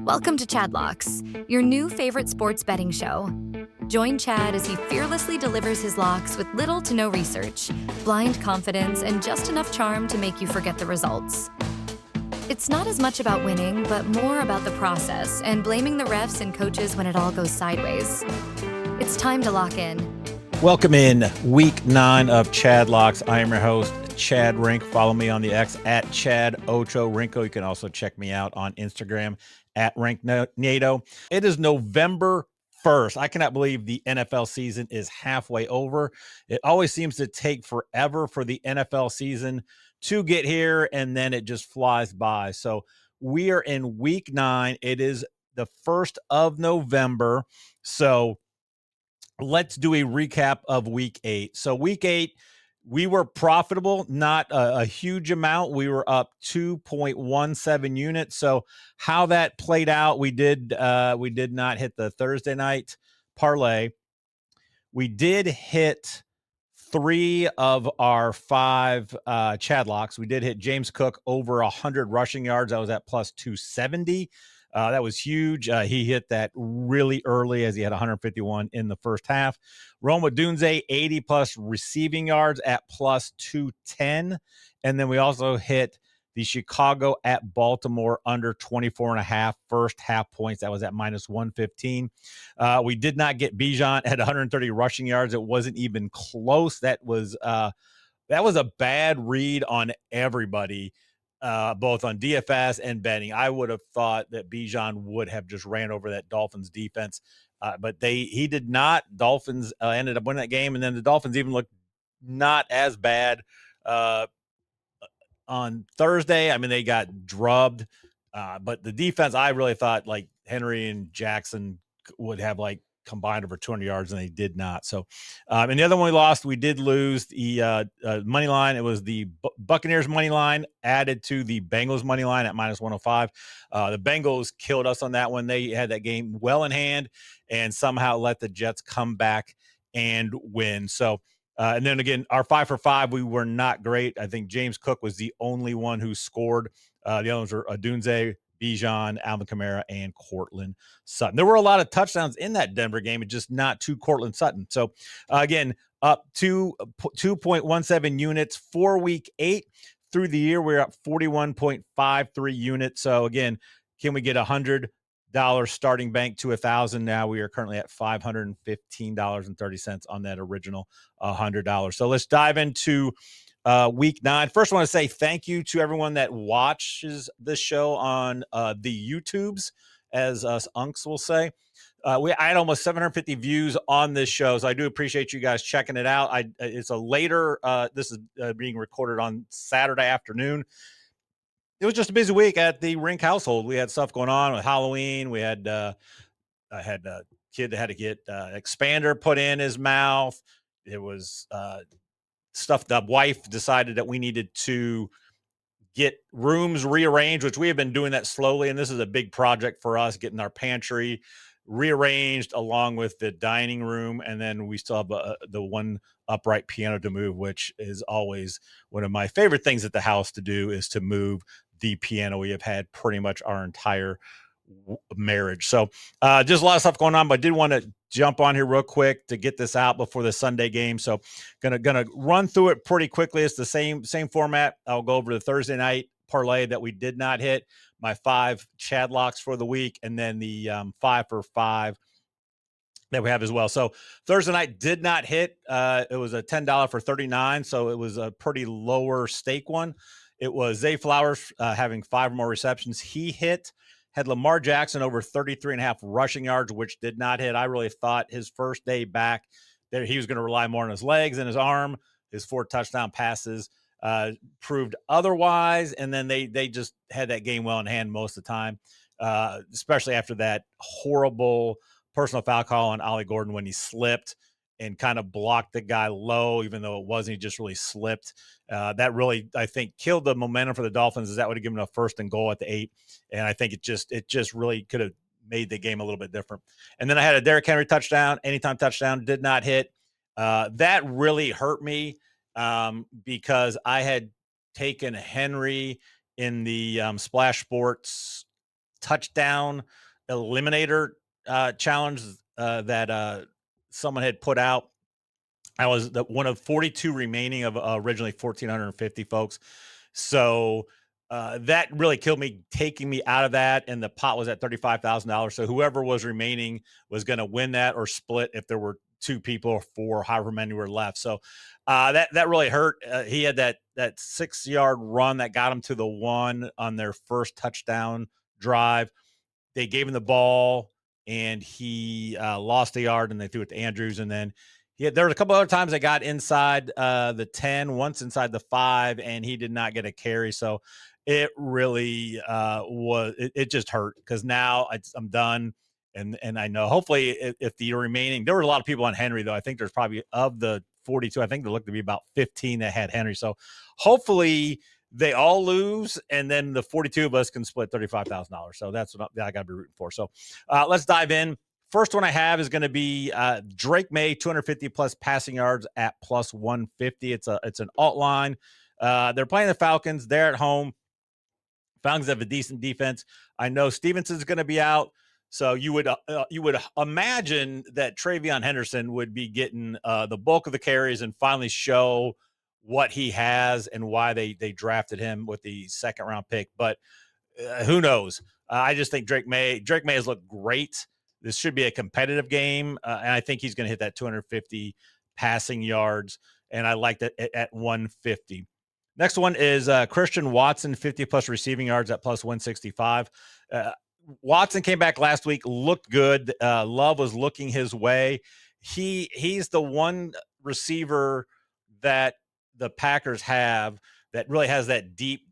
Welcome to Chadlocks, your new favorite sports betting show. Join Chad as he fearlessly delivers his locks with little to no research, blind confidence, and just enough charm to make you forget the results. It's not as much about winning, but more about the process and blaming the refs and coaches when it all goes sideways. It's time to lock in. Welcome in week 9 of Chadlocks. I am your host, Chad Rink. Follow me on the X at Chad Ocho Rinko. You can also check me out on Instagram at Rinknato. It is November 1st. I cannot believe the NFL season is halfway over. It always seems to take forever for the NFL season to get here, and then it just flies by. So we are in week 9. It is the 1st of November. So let's do a recap of week 8. So week 8, we were profitable, not a huge amount. We were up 2.17 units. So how that played out, we did not hit the Thursday night parlay. We did hit 3 of our 5 Chadlocks. We did hit James Cook over 100 rushing yards. That was at plus 270. That was huge. He hit that really early as he had 151 in the first half. Roma Dunze, 80 plus receiving yards at plus 210. And then we also hit the Chicago at Baltimore under 24.5 first half points. That was at minus 115. We did not get Bijan at 130 rushing yards. It wasn't even close. That was a bad read on everybody. Both on DFS and betting. I would have thought that Bijan would have just ran over that Dolphins defense, but he did not. Dolphins ended up winning that game, and then the Dolphins even looked not as bad on Thursday. I mean, they got drubbed, but the defense, I really thought like Henry and Jackson would have like combined over 200 yards, and they did not. So, and the other one we lost, we did lose the money line. It was the Buccaneers money line added to the Bengals money line at minus 105. The Bengals killed us on that one. They had that game well in hand and somehow let the Jets come back and win. So, and then again, our 5 for 5, we were not great. I think James Cook was the only one who scored. The other ones were Adunze, Bijan, Alvin Kamara, and Courtland Sutton. There were a lot of touchdowns in that Denver game, and just not to Courtland Sutton. So again, up to 2.17 units for week 8. Through the year, we're up 41.53 units. So again, can we get $100 starting bank to 1,000? Now we are currently at $515.30 on that original $100. So let's dive into week 9. First, I want to say thank you to everyone that watches this show on the YouTubes, as us unks will say. I had almost 750 views on this show, so I do appreciate you guys checking it out. It's a later, this is being recorded on Saturday afternoon. It was just a busy week at the Rink household. We had stuff going on with Halloween. We had I had a kid that had to get expander put in his mouth. It was stuff. The wife decided that we needed to get rooms rearranged, which we have been doing that slowly. And this is a big project for us, getting our pantry rearranged along with the dining room. And then we still have the one upright piano to move, which is always one of my favorite things at the house to do, is to move the piano. We have had pretty much our entire marriage. So just a lot of stuff going on, but I did want to jump on here real quick to get this out before the Sunday game. So gonna run through it pretty quickly. It's the same format. I'll go over the Thursday night parlay that we did not hit, my 5 Chadlocks for the week, and then the 5 for 5 that we have as well. So Thursday night did not hit. It was a $10 for 39. So it was a pretty lower stake one. It was Zay Flowers having 5 or more receptions. He hit. Had Lamar Jackson over 33.5 rushing yards, which did not hit. I really thought his first day back there, he was going to rely more on his legs and his arm. His 4 touchdown passes proved otherwise. And then they just had that game well in hand most of the time, especially after that horrible personal foul call on Ollie Gordon when he slipped and kind of blocked the guy low, even though it wasn't. He just really slipped. That really, I think, killed the momentum for the Dolphins, as that would have given a 1st and goal at the 8. And I think it just really could have made the game a little bit different. And then I had a Derrick Henry touchdown, anytime touchdown, did not hit. That really hurt me because I had taken Henry in the Splash Sports touchdown eliminator challenge that someone had put out. I was one of 42 remaining of originally 1,450 folks. So that really killed me, taking me out of that. And the pot was at $35,000. So whoever was remaining was going to win that or split if there were two people or four, however many were left. So that really hurt. He had that 6-yard run that got him to the one on their first touchdown drive. They gave him the ball and he lost a yard, and they threw it to Andrews. And then there were a couple other times I got inside the 10, once inside the 5, and he did not get a carry. So it really it just hurt, because now I'm done. And I know hopefully if the remaining, there were a lot of people on Henry, though. I think there's probably, of the 42, I think there looked to be about 15 that had Henry. So hopefully they all lose, and then the 42 of us can split $35,000. So that's what I got to be rooting for. So let's dive in. First one I have is going to be Drake May, 250 plus passing yards at plus 150. It's an alt line. They're playing the Falcons. They're at home. Falcons have a decent defense. I know Stevenson's going to be out, so you would imagine that Travion Henderson would be getting the bulk of the carries and finally show what he has and why they drafted him with the second round pick. But who knows? I just think Drake May has looked great. This should be a competitive game, and I think he's going to hit that 250 passing yards, and I like that at 150. Next one is Christian Watson, 50 plus receiving yards at plus 165. Watson came back last week, looked good. Love was looking his way. He's the one receiver that the Packers have that really has that deep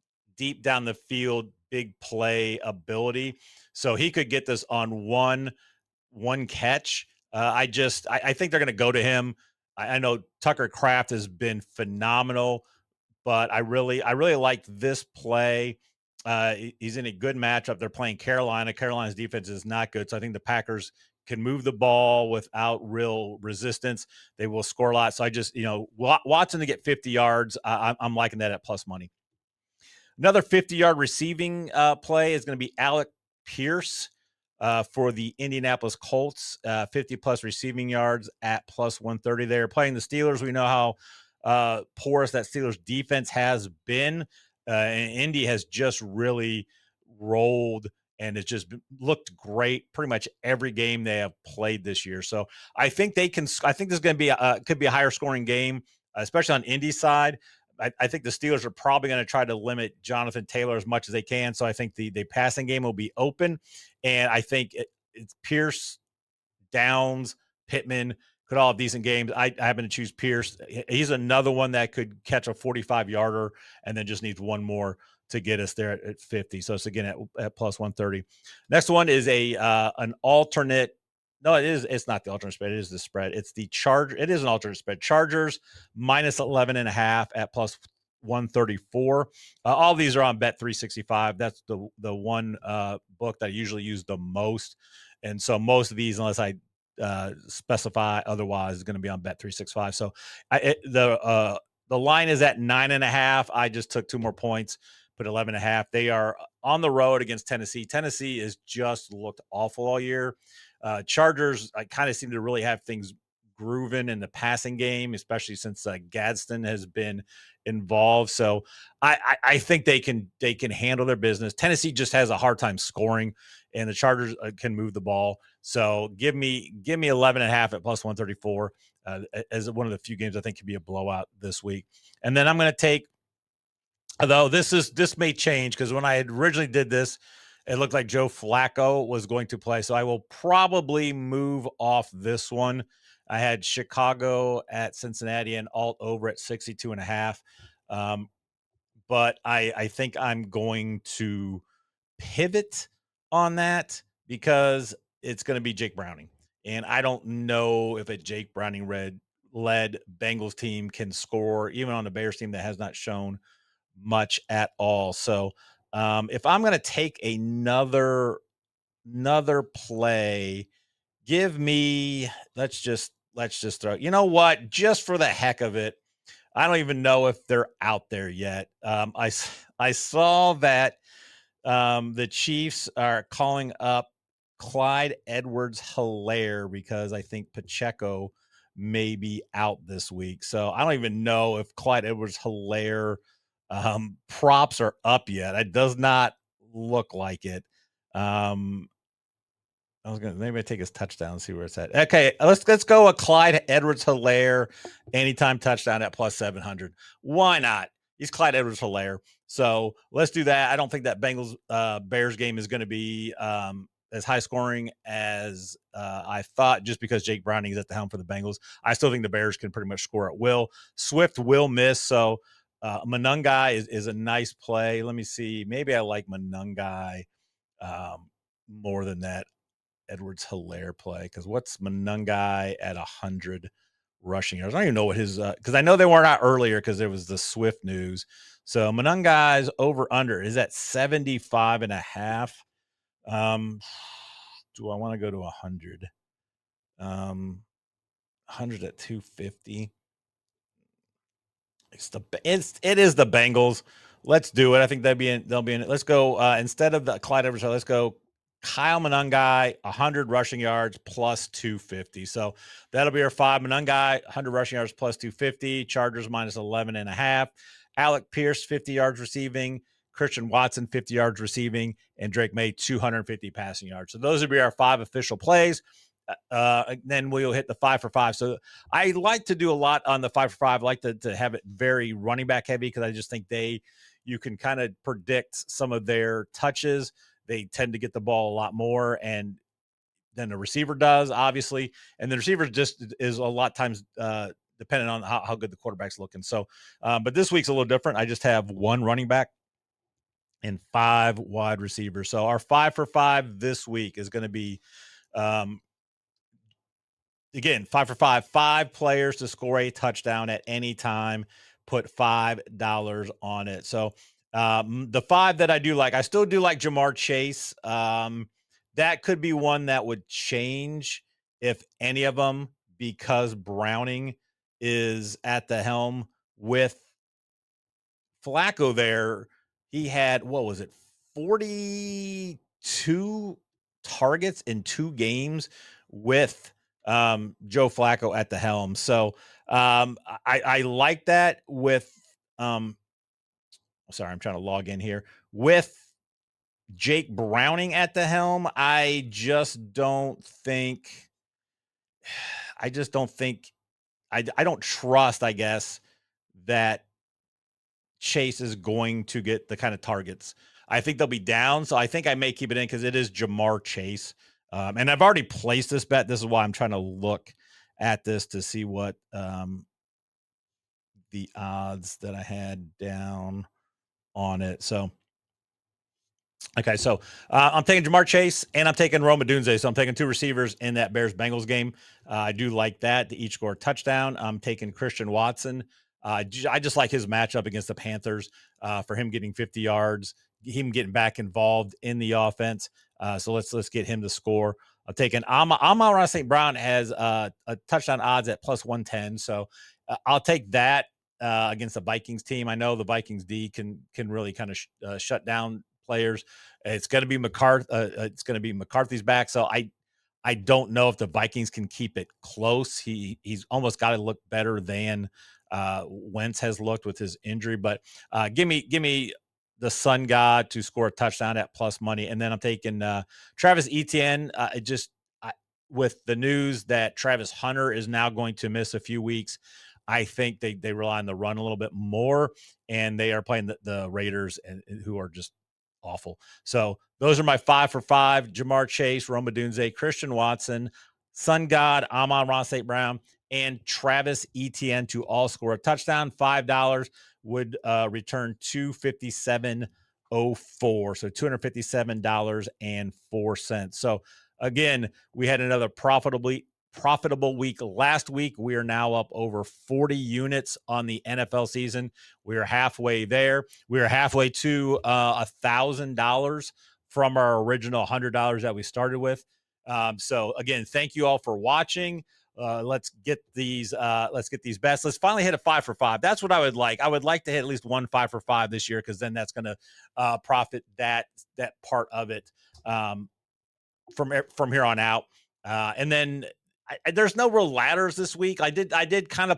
down the field, big play ability. So he could get this on one catch. I think they're going to go to him. I know Tucker Kraft has been phenomenal, but I really like this play. He's in a good matchup. They're playing Carolina. Carolina's defense is not good, so I think the Packers can move the ball without real resistance. They will score a lot. So I just, Watson to get 50 yards. I'm liking that at plus money. Another 50-yard receiving play is going to be Alec Pierce for the Indianapolis Colts, 50-plus receiving yards at plus 130. They're playing the Steelers. We know how porous that Steelers defense has been. And Indy has just really rolled, and it's just looked great pretty much every game they have played this year. So I think this is going to be could be a higher scoring game, especially on Indy's side. I think the Steelers are probably going to try to limit Jonathan Taylor as much as they can. So I think the passing game will be open. And I think it's Pierce, Downs, Pittman could all have decent games. I happen to choose Pierce. He's another one that could catch a 45-yarder and then just needs one more to get us there at 50. So it's again at plus 130. Next one is an alternate. No, it's not the alternate spread. It is the spread. It's the Charger. It is an alternate spread. Chargers minus 11.5 at plus 134. All these are on Bet 365. That's the one book that I usually use the most. And so most of these, unless I specify otherwise, is going to be on Bet 365. So the line is at 9.5. I just took 2 more points, put 11.5. They are on the road against Tennessee. Tennessee has just looked awful all year. Chargers, I kind of seem to really have things grooving in the passing game, especially since Gadsden has been involved. So I think they can handle their business. Tennessee just has a hard time scoring, and the Chargers can move the ball. So give me 11.5 at plus 134 as one of the few games I think could be a blowout this week. And then I'm going to take, although this may change, because when I had originally did this, it looked like Joe Flacco was going to play. So I will probably move off this one. I had Chicago at Cincinnati and alt over at 62.5. But I think I'm going to pivot on that because it's going to be Jake Browning. And I don't know if a Jake Browning led Bengals team can score, even on the Bears team that has not shown much at all. So if I'm going to take another play, give me, let's just throw, you know what, just for the heck of it, I don't even know if they're out there yet. I saw that The Chiefs are calling up Clyde Edwards-Helaire because I think Pacheco may be out this week. So I don't even know if Clyde Edwards-Helaire props are up yet. It does not look like it. I was gonna maybe take his touchdown and see where it's at. Okay, let's go a Clyde Edwards-Helaire anytime touchdown at plus 700. Why not? He's Clyde Edwards-Helaire. So let's do that. I don't think that Bengals Bears game is going to be as high scoring as I thought, just because Jake Browning is at the helm for the Bengals. I still think the Bears can pretty much score at will. Swift will miss, so Monungai is a nice play. Let me see. Maybe I like Monungai more than that Edwards-Helaire play, because what's Monungai at 100 rushing yards? I don't even know what his because I know they weren't out earlier because there was the Swift news. So Monungai's over under is at 75.5. Do I want to go to 100? 100 at 250. It is the Bengals. Let's do it. I think they'll be in it. Let's go instead of the Clyde Edwards, let's go Kyle Monungai, 100 rushing yards plus 250. So that'll be our 5. Monungai, 100 rushing yards plus 250. Chargers minus 11.5. Alec Pierce, 50 yards receiving. Christian Watson, 50 yards receiving. And Drake May, 250 passing yards. So those would be our 5 official plays. Then we'll hit the 5 for 5. So I like to do a lot on the 5 for 5. I like to have it very running back heavy because I just think you can kind of predict some of their touches. They tend to get the ball a lot more and than the receiver does, obviously. And the receiver just is a lot of times depending on how good the quarterback's looking. So, but this week's a little different. I just have 1 running back and 5 wide receivers. So our 5 for 5 this week is going to be again, 5 for 5, 5 players to score a touchdown at any time, put $5 on it. So the 5 that I do like, I still do like Jamar Chase. That could be one that would change if any of them, because Browning is at the helm with Flacco there. He had, what was it, 42 targets in 2 games with Joe Flacco at the helm. So I like that with sorry, I'm trying to log in here with Jake Browning at the helm. I just don't think I don't trust, I guess, that Chase is going to get the kind of targets. I think they'll be down, so I think I may keep it in because it is Jamar Chase. And I've already placed this bet. This is why I'm trying to look at this to see what the odds that I had down on it. So, okay, so I'm taking Jamar Chase and I'm taking Rome Odunze. So I'm taking 2 receivers in that Bears-Bengals game. I do like that to each score a touchdown. I'm taking Christian Watson. I just like his matchup against the Panthers for him getting 50 yards, him getting back involved in the offense. So let's get him to score. I'm taking Amon-Ra St. Brown has a touchdown odds at plus 110. So I'll take that against the Vikings team. I know the Vikings D can really kind of shut down players. It's going to be McCarthy. It's going to be McCarthy's back. So I don't know if the Vikings can keep it close. He's almost got to look better than Wentz has looked with his injury. But give me the Sun God to score a touchdown at plus money, and then I'm taking Travis Etienne. With the news that Travis Hunter is now going to miss a few weeks, I think they rely on the run a little bit more, and they are playing the Raiders, and who are just awful. So those are my 5 for 5: Jamar Chase, Rome Odunze, Christian Watson, Sun God, Amon-Ra St. Brown, and Travis Etienne to all score a touchdown. $5 would return $257.04. So $257.04. So again, we had another profitable week last week. We are now up over 40 units on the NFL season. We are halfway there. We are halfway to $1,000 from our original $100 that we started with. So again, thank you all for watching. let's get these bets. Let's finally hit a 5 for 5. That's what I would like. I would like to hit at least one 5 for 5 this year, because then that's going to profit that part of it from here on out. And then there's no real ladders this week. I did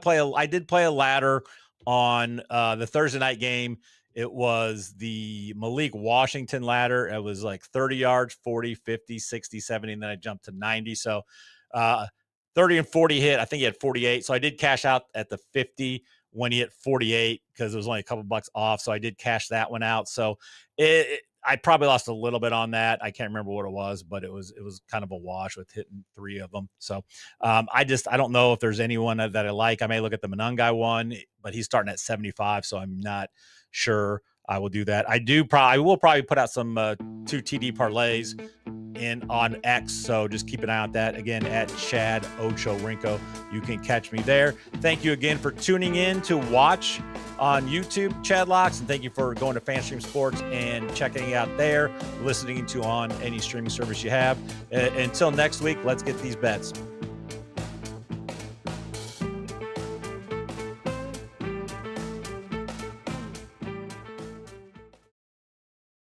play a ladder on the Thursday night game. It was the Malik Washington ladder. It was like 30 yards, 40, 50, 60, 70, and then I jumped to 90. So 30 and 40 hit. I think he had 48. So I did cash out at the 50 when he hit 48, because it was only a couple bucks off. So I did cash that one out. So I probably lost a little bit on that. I can't remember what it was, but it was kind of a wash with hitting 3 of them. So I don't know if there's anyone that I like. I may look at the Monungai one, but he's starting at 75, so I'm not sure I will do that. I will probably put out some 2 TD parlays on X, so just keep an eye on that. Again, at Chad Ocho Rinko, you can catch me there. Thank you again for tuning in to watch on YouTube, Chadlocks, and thank you for going to FanStream Sports and checking it out there, listening to on any streaming service you have. Until next week, let's get these bets.